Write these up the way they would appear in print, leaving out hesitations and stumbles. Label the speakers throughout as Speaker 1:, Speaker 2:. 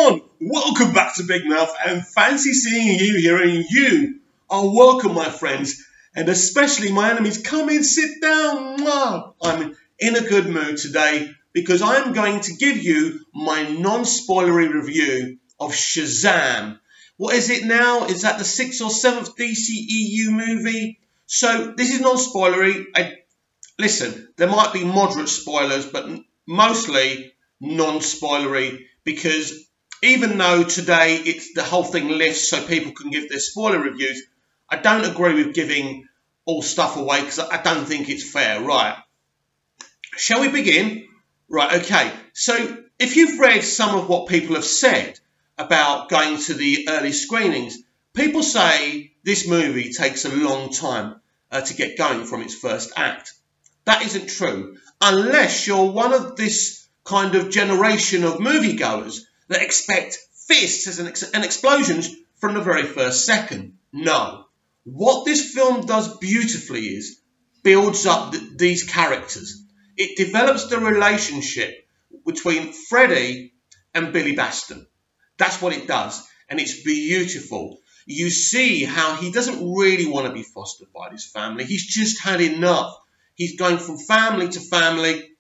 Speaker 1: Welcome back to Big Mouth, and fancy seeing you here, and you are welcome, my friends, and especially my enemies. Come in, sit down. Mwah. I'm in a good mood today because I'm going to give you my non-spoilery review of Shazam. What is it now? Is that the 6th or 7th dceu movie? So this is non-spoilery. Listen, there might be moderate spoilers, but mostly non-spoilery, because even though today it's the whole thing lifts so people can give their spoiler reviews, I don't agree with giving all stuff away because I don't think it's fair. Right. Shall we begin? Right, okay. So if you've read some of what people have said about going to the early screenings, people say this movie takes a long time to get going from its first act. That isn't true, unless you're one of this kind of generation of moviegoers that expect fists and explosions from the very first second. No. What this film does beautifully is builds up these characters. It develops the relationship between Freddy and Billy Baston. That's what it does, and it's beautiful. You see how he doesn't really want to be fostered by this family. He's just had enough. He's going from family to family.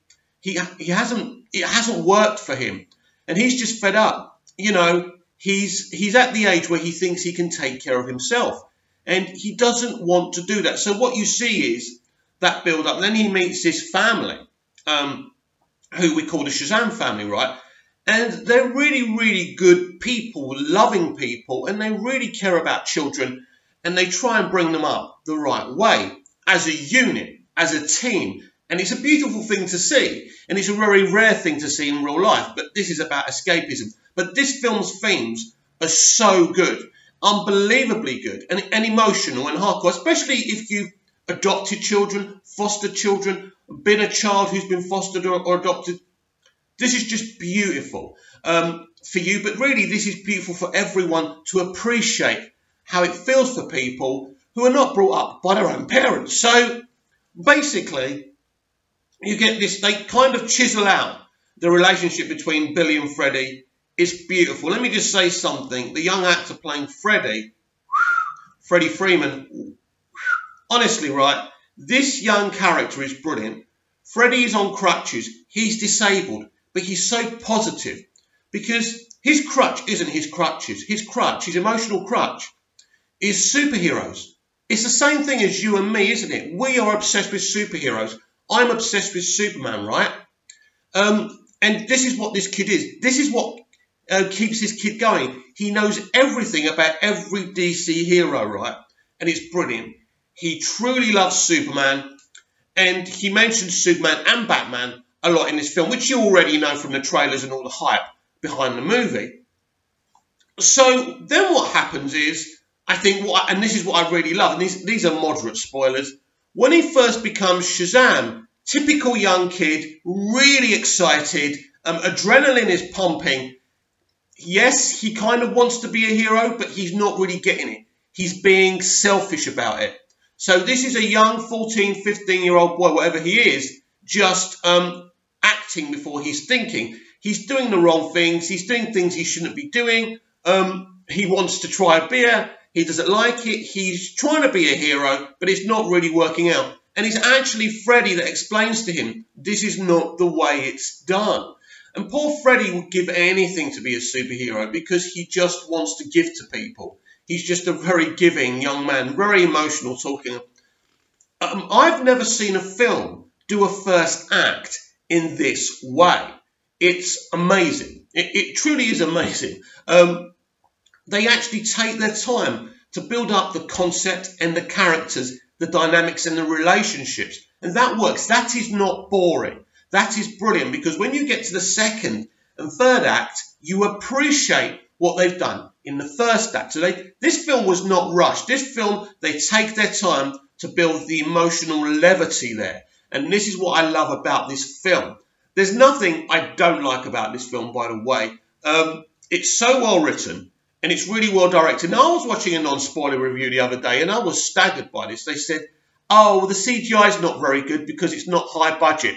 Speaker 1: It hasn't worked for him, and he's just fed up. You know, he's at the age where he thinks he can take care of himself, and he doesn't want to do that. So what you see is that build up. And then he meets this family, who we call the Shazam family, right? And they're really, really good people, loving people, and they really care about children, and they try and bring them up the right way as a unit, as a team. And it's a beautiful thing to see, and it's a very rare thing to see in real life, but this is about escapism. But this film's themes are so good, unbelievably good, and emotional and hardcore, especially if you've adopted children, fostered children, been a child who's been fostered or adopted. This is just beautiful for you, but really this is beautiful for everyone to appreciate how it feels for people who are not brought up by their own parents. So basically, you get this, they kind of chisel out the relationship between Billy and Freddy. It's beautiful. Let me just say something. The young actor playing Freddy, Freddie Freeman, honestly, right, this young character is brilliant. Freddy is on crutches. He's disabled, but he's so positive because his crutch isn't his crutches. His crutch, his emotional crutch, is superheroes. It's the same thing as you and me, isn't it? We are obsessed with superheroes. I'm obsessed with Superman, right? And this is what this kid is. This is what keeps this kid going. He knows everything about every DC hero, right? And it's brilliant. He truly loves Superman. And he mentions Superman and Batman a lot in this film, which you already know from the trailers and all the hype behind the movie. So then what happens is, I think, and this is what I really love, and these are moderate spoilers, when he first becomes Shazam, typical young kid, really excited, adrenaline is pumping. Yes, he kind of wants to be a hero, but he's not really getting it. He's being selfish about it. So this is a young 14, 15-year-old boy, whatever he is, just acting before he's thinking. He's doing the wrong things. He's doing things he shouldn't be doing. He wants to try a beer. He doesn't like it. He's trying to be a hero, but it's not really working out. And it's actually Freddy that explains to him, this is not the way it's done. And poor Freddy would give anything to be a superhero because he just wants to give to people. He's just a very giving young man, very emotional talking. I've never seen a film do a first act in this way. It's amazing. It truly is amazing. They actually take their time to build up the concept and the characters, the dynamics and the relationships. And that works. That is not boring. That is brilliant, because when you get to the second and third act, you appreciate what they've done in the first act. So this film was not rushed. This film, they take their time to build the emotional levity there. And this is what I love about this film. There's nothing I don't like about this film, by the way. It's so well written. And it's really well directed. Now, I was watching a non-spoiler review the other day, and I was staggered by this. They said, oh, the CGI is not very good because it's not high budget.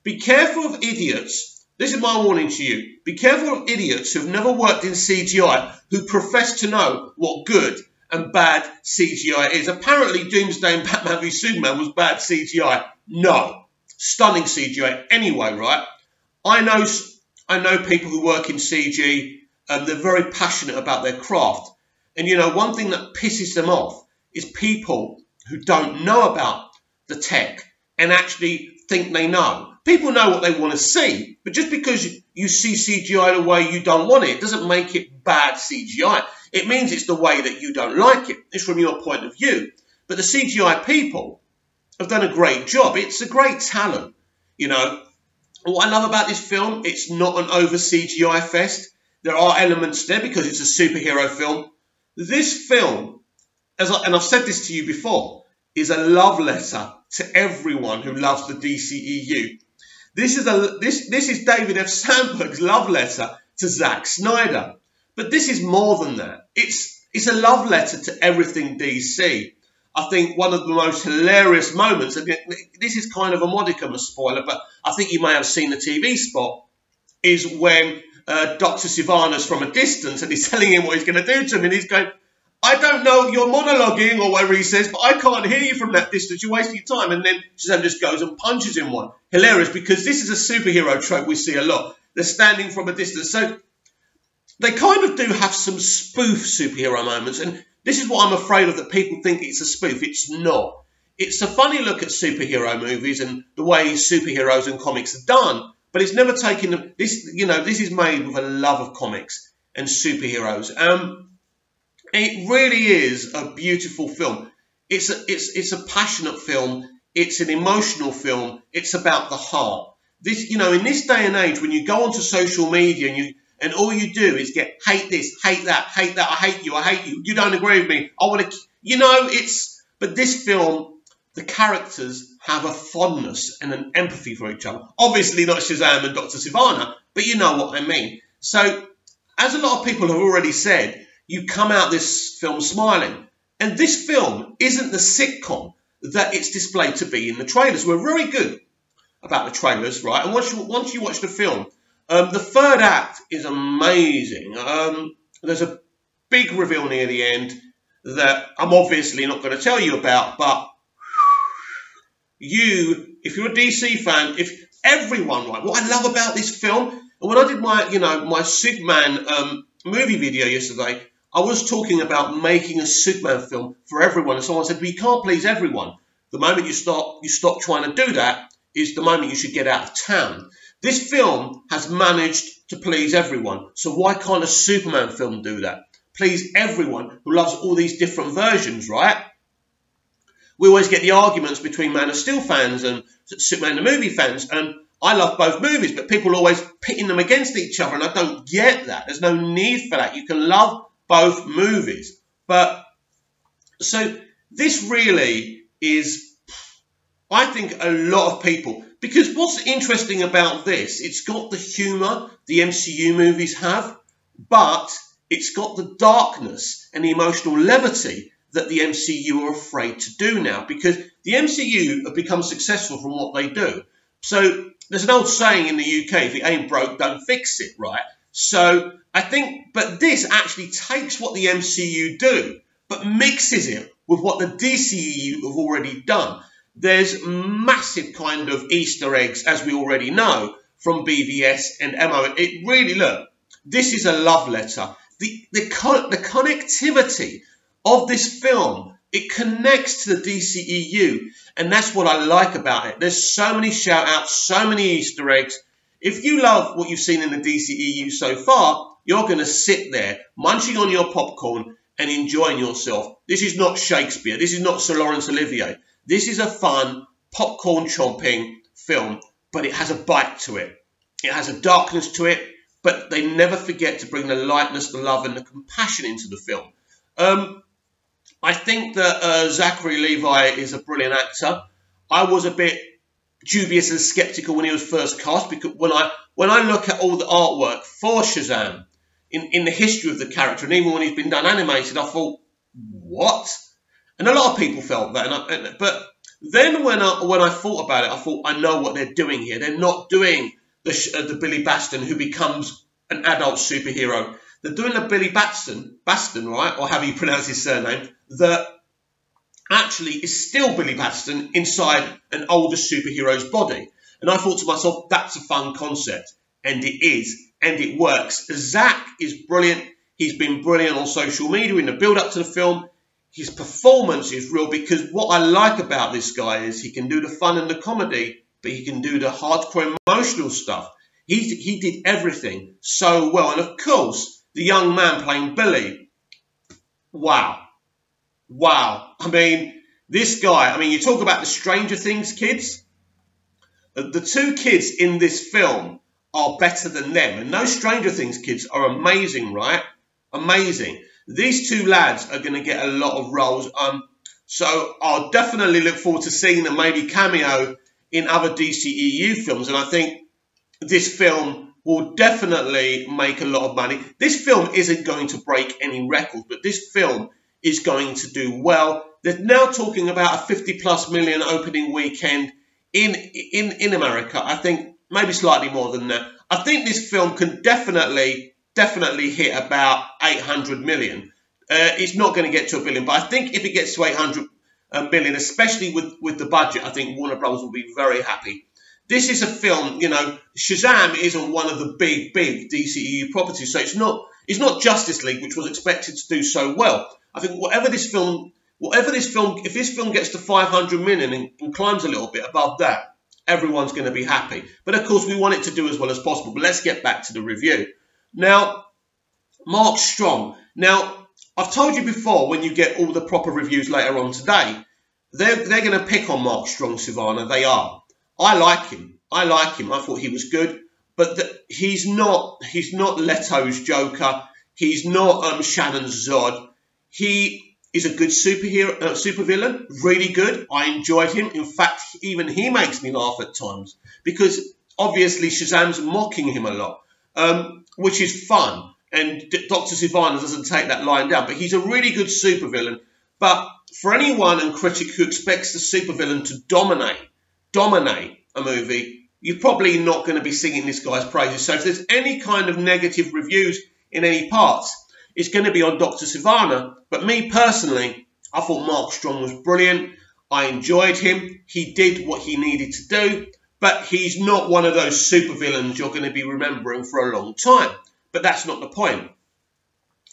Speaker 1: Be careful of idiots this is my warning to you. Be careful of idiots who've never worked in CGI who profess to know what good and bad CGI is. Apparently, Doomsday and Batman v Superman was bad CGI. No. Stunning CGI anyway, right? I know people who work in CG and they're very passionate about their craft. And, you know, one thing that pisses them off is people who don't know about the tech and actually think they know. People know what they want to see, but just because you see CGI the way you don't want it doesn't make it bad CGI. It means it's the way that you don't like it. It's from your point of view. But the CGI people have done a great job. It's a great talent, you know. What I love about this film, it's not an over CGI fest. There are elements there because it's a superhero film. This film, and I've said this to you before, is a love letter to everyone who loves the DCEU. This is David F. Sandberg's love letter to Zack Snyder. But this is more than that. It's a love letter to everything DC. I think one of the most hilarious moments, and this is kind of a modicum of spoiler, but I think you may have seen the TV spot, is when Dr. Sivana's from a distance and he's telling him what he's going to do to him, and he's going, I don't know, you're monologuing or whatever he says, but I can't hear you from that distance, you're wasting your time. And then Shazam just goes and punches him one. Hilarious, because this is a superhero trope we see a lot. They're standing from a distance. So they kind of do have some spoof superhero moments, and this is what I'm afraid of, that people think it's a spoof. It's not. It's a funny look at superhero movies and the way superheroes and comics are done, but it's never taken this. You know, this is made with a love of comics and superheroes. It really is a beautiful film. It's a passionate film. It's an emotional film. It's about the heart. This, you know, in this day and age, when you go onto social media and all you do is get hate this, hate that, I hate you, you don't agree with me, I want to, you know, but this film, the characters have a fondness and an empathy for each other. Obviously not Shazam and Dr. Sivana, but you know what I mean. So, as a lot of people have already said, you come out this film smiling. And this film isn't the sitcom that it's displayed to be in the trailers. We're very good about the trailers, right? And once you watch the film, the third act is amazing. There's a big reveal near the end that I'm obviously not going to tell you about, but if you're a DC fan, if everyone, right, what I love about this film, and when I did my Superman movie video yesterday, I was talking about making a Superman film for everyone, and someone said, well, you can't please everyone. The moment you stop trying to do that is the moment you should get out of town. This film has managed to please everyone, so why can't a Superman film do that? Please everyone who loves all these different versions, right? We always get the arguments between Man of Steel fans and Superman the movie fans, and I love both movies, but people are always pitting them against each other, and I don't get that. There's no need for that. You can love both movies. But so this really is, I think, a lot of people, because what's interesting about this, it's got the humour the MCU movies have, but it's got the darkness and the emotional levity that the MCU are afraid to do now, because the MCU have become successful from what they do. So there's an old saying in the UK, if it ain't broke, don't fix it, right? So I think, but this actually takes what the MCU do, but mixes it with what the DCEU have already done. There's massive kind of Easter eggs, as we already know, from BVS and MO. It really, look, this is a love letter. The connectivity of this film, it connects to the DCEU, and that's what I like about it. There's so many shout-outs, so many Easter eggs. If you love what you've seen in the DCEU so far, you're going to sit there munching on your popcorn and enjoying yourself. This is not Shakespeare. This is not Sir Laurence Olivier. This is a fun, popcorn-chomping film, but it has a bite to it. It has a darkness to it, but they never forget to bring the lightness, the love, and the compassion into the film. I think that Zachary Levi is a brilliant actor. I was a bit dubious and sceptical when he was first cast, because when I look at all the artwork for Shazam in the history of the character, and even when he's been done animated, I thought, what? And a lot of people felt that. But then when I thought about it, I thought, I know what they're doing here. They're not doing the Billy Batson who becomes an adult superhero. They're doing a Billy Batson, right, or however you pronounce his surname, that actually is still Billy Batson inside an older superhero's body. And I thought to myself, that's a fun concept. And it is. And it works. Zach is brilliant. He's been brilliant on social media in the build-up to the film. His performance is real, because what I like about this guy is he can do the fun and the comedy, but he can do the hardcore emotional stuff. He did everything so well. And of course, the young man playing Billy, wow. Wow. I mean, this guy, I mean, you talk about the Stranger Things kids. The two kids in this film are better than them. And those Stranger Things kids are amazing, right? Amazing. These two lads are going to get a lot of roles. So I'll definitely look forward to seeing them maybe cameo in other DCEU films. And I think this film will definitely make a lot of money. This film isn't going to break any records, but this film is going to do well. They're now talking about a 50+ million opening weekend in America. I think maybe slightly more than that. I think this film can definitely hit about 800 million. It's not going to get to $1 billion, but I think if it gets to 800 million, especially with the budget, I think Warner Bros. Will be very happy. This is a film, you know, Shazam isn't one of the big DCEU properties, so it's not Justice League, which was expected to do so well. I think if this film gets to 500 million and climbs a little bit above that, everyone's going to be happy. But of course, we want it to do as well as possible. But let's get back to the review. Now, Mark Strong. Now, I've told you before, when you get all the proper reviews later on today, they're going to pick on Mark Strong, Sivana. They are. I like him. I thought he was good. But he's not Leto's Joker. He's not Shannon's Zod. He is a good supervillain, really good. I enjoyed him. In fact, even he makes me laugh at times, because obviously Shazam's mocking him a lot, which is fun. And Dr. Sivana doesn't take that line down, but he's a really good supervillain. But for anyone and critic who expects the supervillain to dominate a movie, you're probably not going to be singing this guy's praises. So if there's any kind of negative reviews in any parts, it's going to be on Dr. Sivana. But me personally, I thought Mark Strong was brilliant. I enjoyed him. He did what he needed to do. But he's not one of those supervillains you're going to be remembering for a long time. But that's not the point.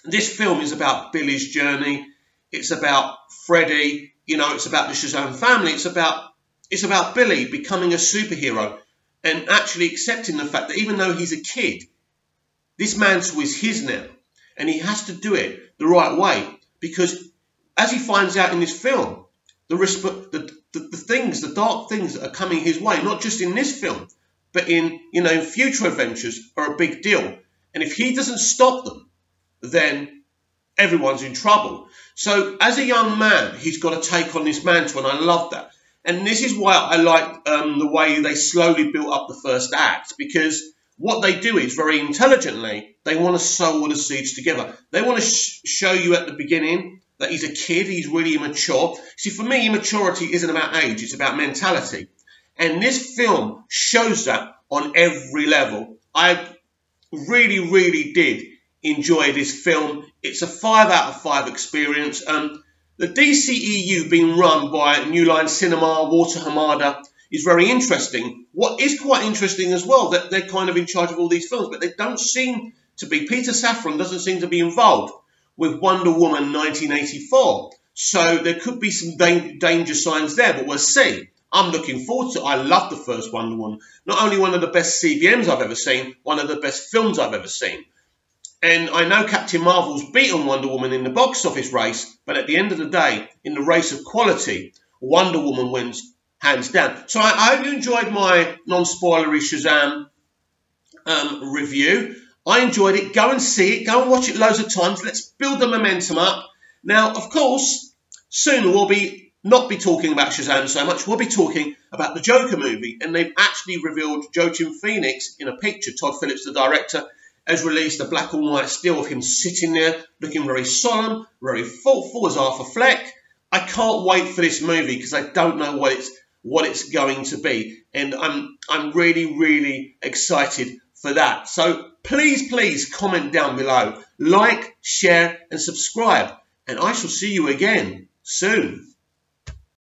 Speaker 1: This film is about Billy's journey. It's about Freddy. You know, it's about the Shazam family. It's about Billy becoming a superhero and actually accepting the fact that even though he's a kid, this mantle is his now. And he has to do it the right way, because as he finds out in this film, the dark things that are coming his way, not just in this film, but in future adventures, are a big deal. And if he doesn't stop them, then everyone's in trouble. So as a young man, he's got to take on this mantle, and I love that. And this is why I like the way they slowly built up the first act, because what they do is, very intelligently, they want to sow all the seeds together. They want to show you at the beginning that he's a kid, he's really immature. See, for me, immaturity isn't about age, it's about mentality. And this film shows that on every level. I really did enjoy this film. It's a 5 out of 5 experience. The DCEU being run by New Line Cinema, Walter Hamada, is very interesting. What is quite interesting as well, that they're kind of in charge of all these films, but they don't seem to be. Peter Safran doesn't seem to be involved with Wonder Woman 1984. So there could be some danger signs there, but we'll see. I'm looking forward to it. I love the first Wonder Woman. Not only one of the best CBMs I've ever seen, one of the best films I've ever seen. And I know Captain Marvel's beaten Wonder Woman in the box office race, but at the end of the day, in the race of quality, Wonder Woman wins hands down. So I hope you enjoyed my non-spoilery Shazam review. I enjoyed it. Go and see it. Go and watch it loads of times. Let's build the momentum up. Now, of course, soon we'll not be talking about Shazam so much. We'll be talking about the Joker movie. And they've actually revealed Joaquin Phoenix in a picture. Todd Phillips, the director, has released a black and white still of him sitting there, looking very solemn, very thoughtful as Arthur Fleck. I can't wait for this movie because I don't know what it's going to be. And I'm really, really excited for that. So please comment down below. Like, share and subscribe. And I shall see you again soon.